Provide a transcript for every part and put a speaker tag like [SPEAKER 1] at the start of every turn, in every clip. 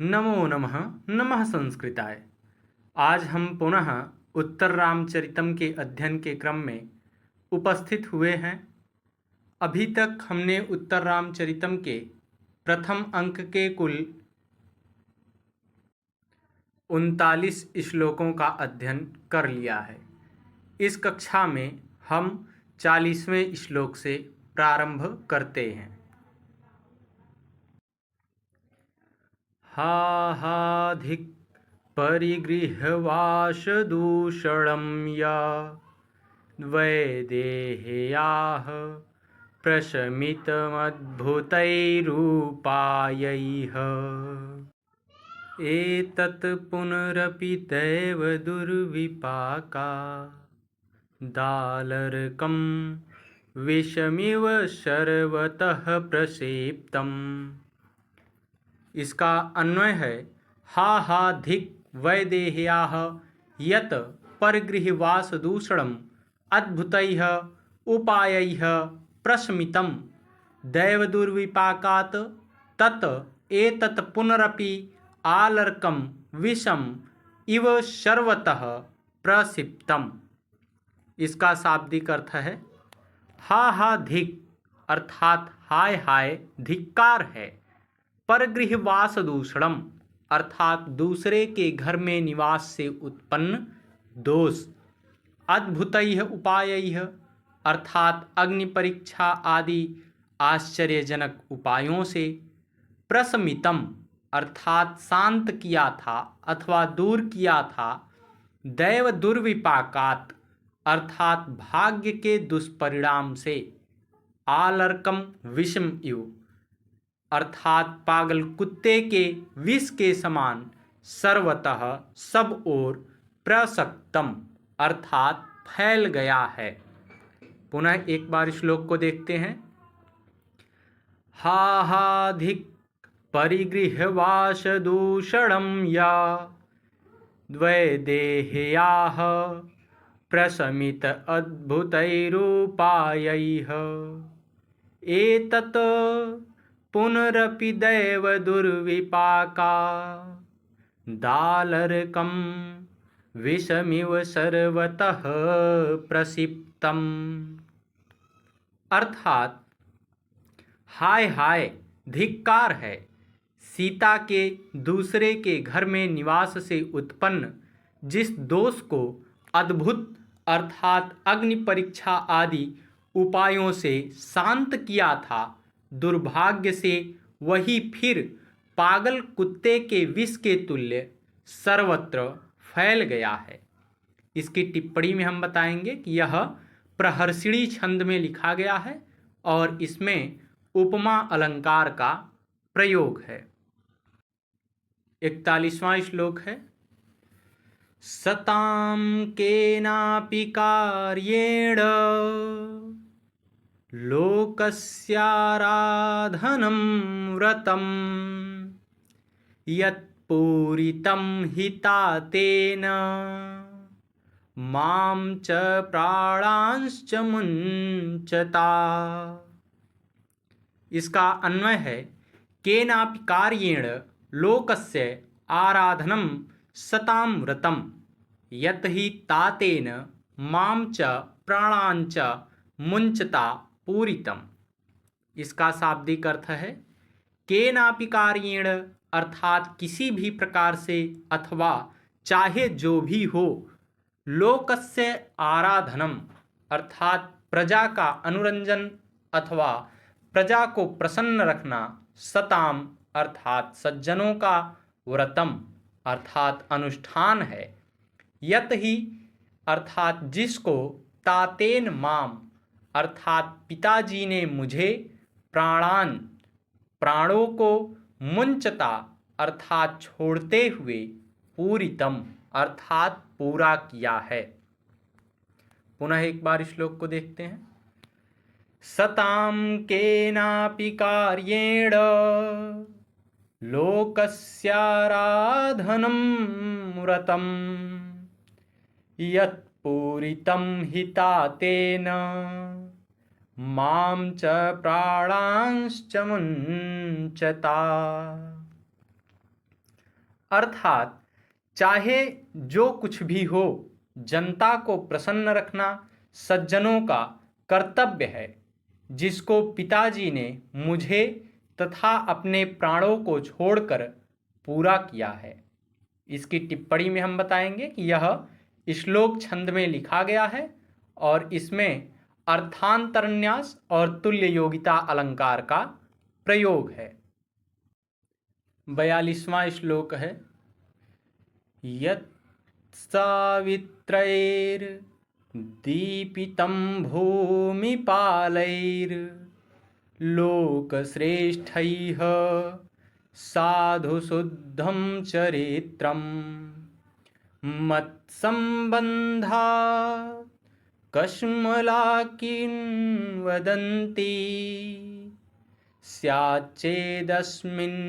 [SPEAKER 1] नमो नमः नमः संस्कृताय। आज हम पुनः उत्तर रामचरितम के अध्ययन के क्रम में उपस्थित हुए हैं। अभी तक हमने उत्तर रामचरितम के प्रथम अंक के कुल 39 श्लोकों का अध्ययन कर लिया है। इस कक्षा में हम 40वें श्लोक से प्रारंभ करते हैं। हा धिक् परिगृह्यवासदूषणं या वैदेह्याः प्रशमितमद्भुतैरूपायैः एतत् पुनरपि दैवदुर्विपाका दालर्कं विषमिव सर्वतः प्रक्षिप्तम्। इसका अन्वय है हा धिक् वैदेह्याः यत् परिगृह्यवासदूषणम् अद्भुतैः उपायैः प्रशमितं दैवदुर्विपाकात् तत् एतत् पुनरपि आलर्कं विषम इव सर्वतः प्रक्षिप्तम्। इसका शाब्दिक अर्थ है हा धिक् अर्थात हाय हाय धिक्कार है। परगृहवास दूषणम अर्थात दूसरे के घर में निवास से उत्पन्न दोष। अद्भुतैः उपायैः अर्थात अग्नि परीक्षा आदि आश्चर्यजनक उपायों से। प्रशमितम अर्थात शांत किया था अथवा दूर किया था। दैव दुर्विपाकात अर्थात भाग्य के दुष्परिणाम से। आलर्कम विषम इव अर्थात पागल कुत्ते के विष के समान। सर्वतः सब ओर प्रसक्तम अर्थात फैल गया है। पुनः एक बार श्लोक को देखते हैं। हा धिक् परिगृह्यवासदूषणं या वैदेह्याः प्रशमित अद्भुतैरूपायैः एतत् पुनरपि दैवदुर्विपाका दालर्कं विषमिव सर्वतः प्रक्षिप्तम्। अर्थात हाय हाय धिक्कार है। सीता के दूसरे के घर में निवास से उत्पन्न जिस दोष को अद्भुत अर्थात अग्नि परीक्षा आदि उपायों से शांत किया था, दुर्भाग्य से वही फिर पागल कुत्ते के विष के तुल्य सर्वत्र फैल गया है। इसकी टिप्पणी में हम बताएंगे कि यह प्रहर्षिणी छंद में लिखा गया है और इसमें उपमा अलंकार का प्रयोग है। 41वां श्लोक है। सतां केनापि कार्येण लोकस्याराधनं व्रतं यत्पूरितं हिता तेन मां च प्राणांश्च मुञ्चता। इसका अन्वय है केनापि कार्येण लोकस्य आराधनं सतां व्रतं यत् हि तातेन मां च प्राणांच मुञ्चता पूरितम्। इसका शाब्दिक अर्थ है केनापि कार्येण अर्थात किसी भी प्रकार से अथवा चाहे जो भी हो। लोकस्य आराधनम अर्थात प्रजा का अनुरंजन अथवा प्रजा को प्रसन्न रखना। सताम अर्थात सज्जनों का व्रतम अर्थात अनुष्ठान है। यत ही अर्थात जिसको तातेन माम अर्थात पिताजी ने मुझे प्राणान प्राणों को मुंचता अर्थात छोड़ते हुए पूरितम अर्थात पूरा किया है। पुनः एक बार श्लोक को देखते हैं। सतां केनापि कार्येण लोकस्याराधनं व्रतं यत्पूरितं हिता तेन मां च प्राणांश्च मुञ्चता। अर्थात चाहे जो कुछ भी हो, जनता को प्रसन्न रखना सज्जनों का कर्तव्य है, जिसको पिताजी ने मुझे तथा अपने प्राणों को छोड़कर पूरा किया है। इसकी टिप्पणी में हम बताएंगे कि यह श्लोक छंद में लिखा गया है और इसमें अर्थांतरन्यास और तुल्य योगिता अलंकार का प्रयोग है। 42वां श्लोक है, यत् सावित्रैर्दीपितं भूमिपालैर्लोकश्रेष्ठैः साधुशुद्धं चरित्रं मत्सम्बन्धा कस्मलाकिन्वदन्ति स्याच्चेदस्मिन्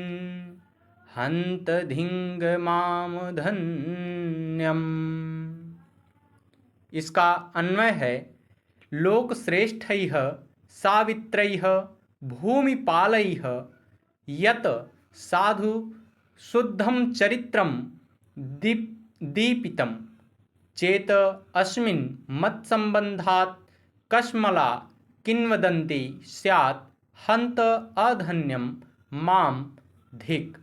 [SPEAKER 1] हन्तधिङ्गमामधन्यम्। इसका अन्वय है, लोक श्रेष्ठैः सावित्रैः भूमिपालैः यत् साधु शुद्धं चरित्रं दीपितं चेत अस्मिन् मत्सम्बन्धात् कस्मला किन्वदन्ति स्यात् हन्त अधन्यम माम धिक।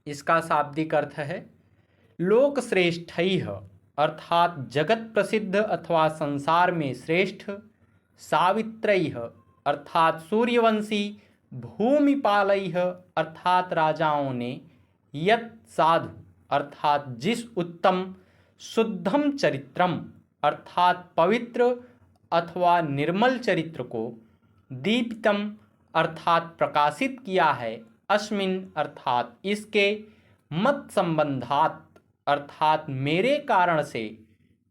[SPEAKER 1] इसका शाब्दिक अर्थ है, लोक श्रेष्ठैः अर्थात जगत प्रसिद्ध अथवा संसार में श्रेष्ठ, सावित्रैः अर्थात सूर्यवंशी, भूमिपालैः अर्थात राजाओं ने, यत् साधु अर्थात जिस उत्तम, शुद्धम चरित्रम अर्थात पवित्र अथवा निर्मल चरित्र को, दीपितम अर्थात प्रकाशित किया है, अस्मिन अर्थात इसके, मत संबंधात अर्थात मेरे कारण से,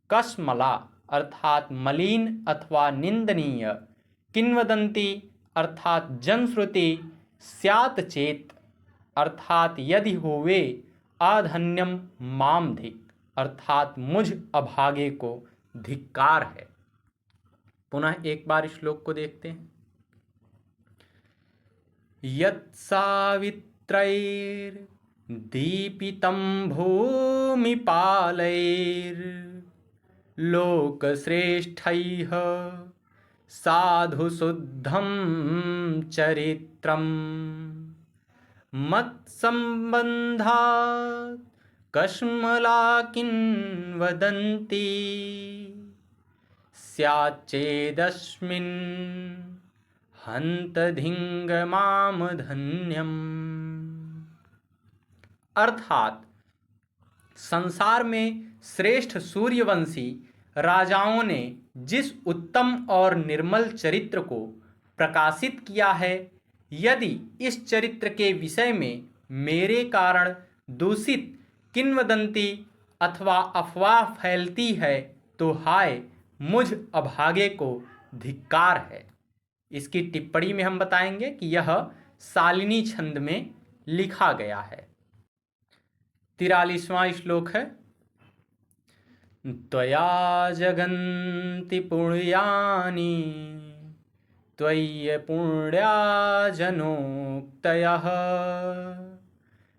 [SPEAKER 1] कस्मला अर्थात मलिन अथवा निंदनीय, किन्वदंती अर्थात जनश्रुति, स्यात् चेत अर्थात यदि होवे, अधन्यम माम धिक अर्थात मुझ अभागे को धिक्कार है। पुनः एक बार श्लोक को देखते हैं, यत् सावित्रैर्दीपितं भूमिपालैर्लोकश्रेष्ठैः साधुशुद्धं चरित्रं मत्सम्बन्धात् कस्मलाकिन्वदन्ति स्याच्चेदस्मिन् हन्तधिङ्गमामधन्यम्। अर्थात संसार में श्रेष्ठ सूर्यवंशी राजाओं ने जिस उत्तम और निर्मल चरित्र को प्रकाशित किया है, यदि इस चरित्र के विषय में मेरे कारण दूषित किंवदंती अथवा अफवाह फैलती है, तो हाय मुझ अभागे को धिक्कार है। इसकी टिप्पणी में हम बताएंगे कि यह शालिनी छंद में लिखा गया है। 43वां श्लोक है, त्वया जगन्ति पुण्यानि त्वय्य पुण्या जनोक्तयः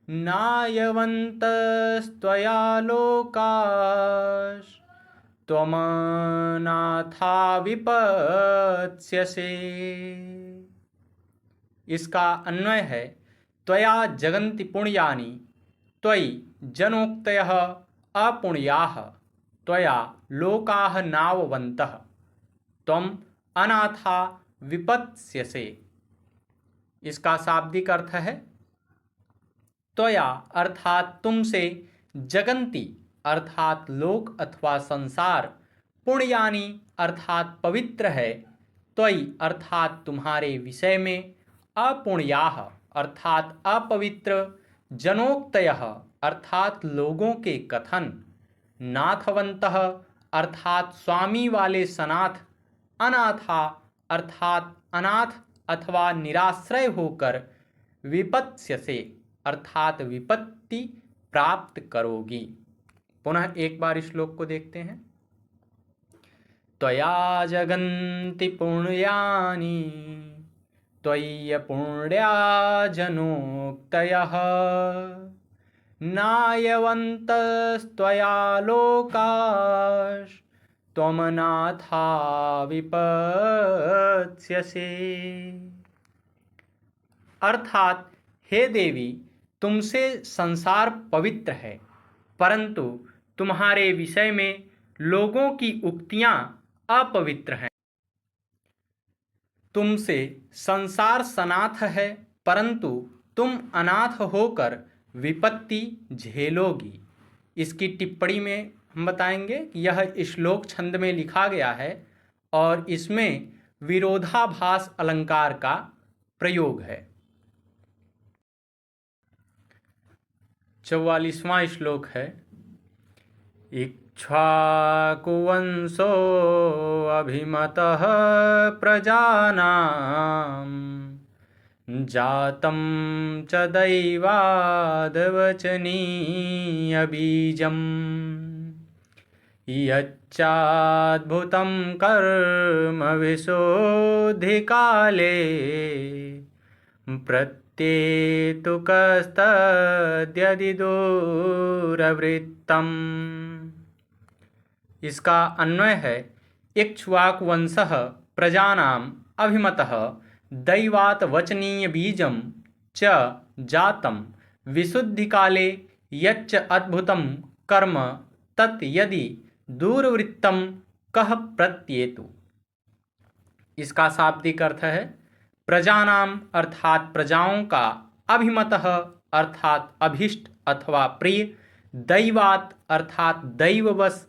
[SPEAKER 1] नायवन्तस्त्वया लोकास् त्वमनाथा विपत्स्यसे। इसका अन्वय है, त्वया जगन्ति पुण्यानि त्वयि जनोक्तयः अपुण्याः त्वया लोकाः नाववन्तः त्वम अनाथा विपत्स्यसे। इसका शाब्दिक अर्थ है, त्वया अर्थात तुमसे, जगन्ति अर्थात लोक अथवा संसार, पुण्यानि अर्थात पवित्र है, त्वयि अर्थात तुम्हारे विषय में, अपुण्याः अर्थात अपवित्र, जनोक्तयः अर्थात लोगों के कथन, नाथवन्तः अर्थात स्वामी वाले सनाथ, अनाथा अर्थात अनाथ अथवा निराश्रय होकर, विपत्स्यसे अर्थात विपत्ति प्राप्त करोगी। पुनः एक बार श्लोक को देखते हैं, त्वया जगन्ति पुण्यानि त्वय्य पुण्या जनोक्तयः नायवन्तस्त्वया लोकास्त्वमनाथा विपत्स्यसे। अर्थात हे देवी, तुमसे संसार पवित्र है, परंतु तुम्हारे विषय में लोगों की उक्तियां अपवित्र हैं। तुमसे संसार सनाथ है, परंतु तुम अनाथ होकर विपत्ति झेलोगी। इसकी टिप्पणी में हम बताएंगे कि यह श्लोक छंद में लिखा गया है और इसमें विरोधाभास अलंकार का प्रयोग है। 44वां श्लोक है। इक्ष्वाकुवंशो अभिमतः प्रजानां जातं च दैवाद्वचनीयबीजम् यच्चाद्भुतं कर्म विशोधिकाले प्रत्येतुकस्तद्यदिदूरवृत्तम्। इसका अन्वय है, इक्ष्वाकु वंशः प्रजानाम् अभिमतः दैवात् वचनीय बीजं च जातं विशुद्धिकाले यच्च अद्भुतं कर्म तत् यदि दूरवृत्तं कः प्रत्येतु। इसका शाब्दिक अर्थ है, प्रजानाम अर्थात प्रजाओं का, अभिमतः अर्थात अभिष्ट अथवा प्रिय, दैवात अर्थात दैववश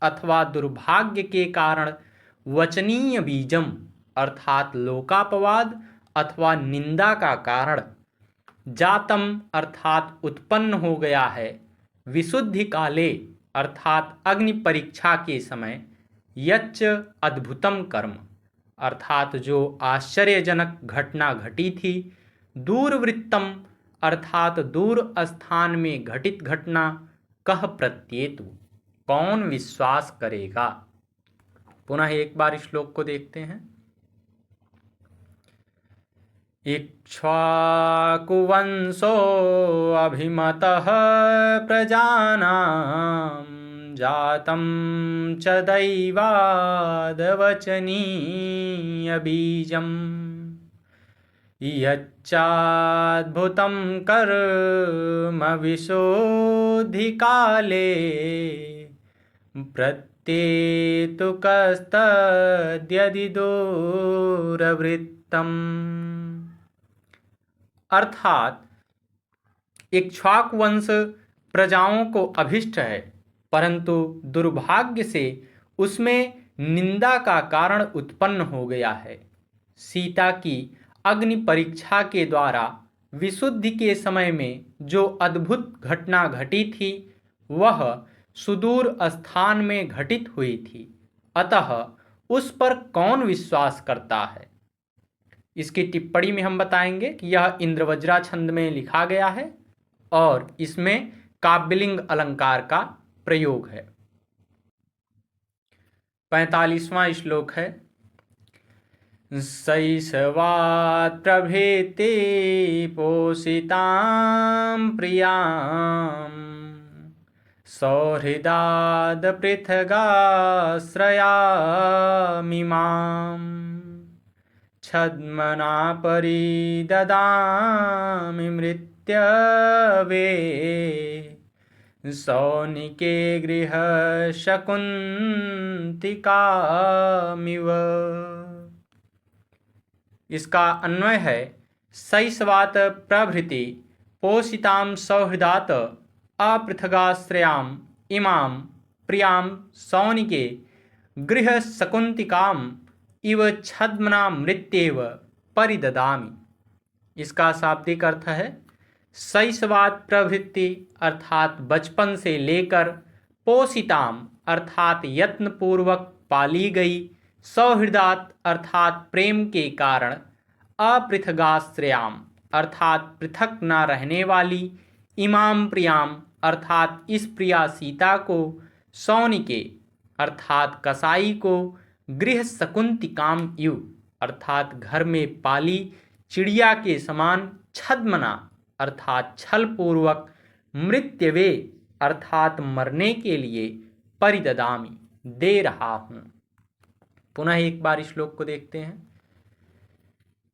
[SPEAKER 1] अथवा दुर्भाग्य के कारण, वचनीय बीजम अर्थात लोकापवाद अथवा निंदा का कारण, जातम अर्थात उत्पन्न हो गया है, विशुद्धि काले अर्थात अग्नि परीक्षा के समय, यच्च अद्भुतम कर्म अर्थात जो आश्चर्यजनक घटना घटी थी, दूरवृत्तम अर्थात दूर स्थान में घटित घटना, कह प्रत्येतु कौन विश्वास करेगा। पुनः एक बार श्लोक को देखते हैं। इक्ष्वाकुवंशो अभिमतः प्रजानां जातं च दैवाद्वचनीयबीजम् यच्चाद्भुतं कर्म विशोधिकाले प्रत्येतुकस्तद्यदिदूरवृत्तम्। अर्थात इक्ष्वाकु वंश प्रजाओं को अभिष्ट है, परंतु दुर्भाग्य से उसमें निंदा का कारण उत्पन्न हो गया है। सीता की अग्नि परीक्षा के द्वारा विशुद्धि के समय में जो अद्भुत घटना घटी थी, वह सुदूर स्थान में घटित हुई थी, अतः उस पर कौन विश्वास करता है। इसकी टिप्पणी में हम बताएंगे कि यह इंद्रवज्रा छंद में लिखा गया है और इसमें काव्यलिंग अलंकार का प्रयोग है। 45वां श्लोक है। शैशवात् प्रभृति पोषितां प्रियां सौहृदाद् पृथगाश्रयामिमां छद्मना परिददामि मृत्यवे सौनिके गृहशकुन्तिकामिव। इसका अन्वय है, शैशवात् प्रभृति पोषितां सौहृदात् अपृथगाश्रयां इमां प्रियां सौनिके गृहशकुन्तिकाम् इव छद्मना मृत्येव परिददामि। इसका शाब्दिक अर्थ है, शैशवात् प्रभृति अर्थात बचपन से लेकर, पोषिताम अर्थात यत्नपूर्वक पाली गई, सौहृदात अर्थात प्रेम के कारण, अपृथगाश्रयाम अर्थात पृथक न रहने वाली, इमाम प्रियाम अर्थात इस प्रिया सीता को, सौनिके अर्थात कसाई को, गृह शकुंतिकाम इव अर्थात घर में पाली चिड़िया के समान, छद्मना अर्थात छल पूर्वक, मृत्यवे अर्थात मरने के लिए परिददामि दे रहा हूँ। पुनः एक बार श्लोक को देखते हैं।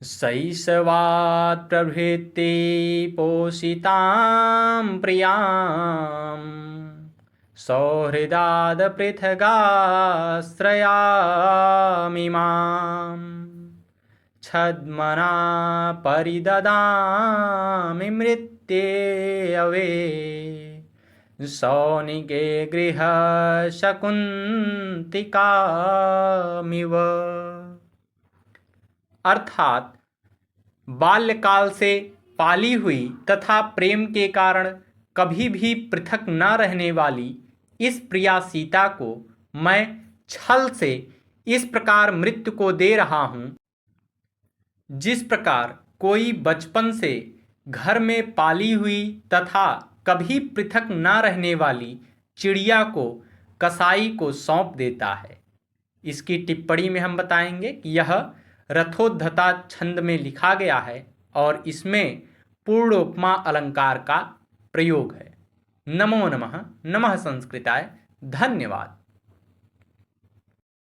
[SPEAKER 1] शैशवात् प्रभृति पोषितां प्रियां सौहृदाद् पृथगाश्रयामि मां छद्मना परिददामि मृत्यवे सौनिके गृहशकुन्तिकामिव। अर्थात बाल्यकाल से पाली हुई तथा प्रेम के कारण कभी भी पृथक न रहने वाली इस प्रिया सीता को मैं छल से इस प्रकार मृत्यु को दे रहा हूँ, जिस प्रकार कोई बचपन से घर में पाली हुई तथा कभी पृथक न रहने वाली चिड़िया को कसाई को सौंप देता है। इसकी टिप्पणी में हम बताएंगे कि यह रथोद्धता छंद में लिखा गया है और इसमें पूर्णोपमा अलंकार का प्रयोग है। नमो नमः। नमः संस्कृताय। धन्यवाद।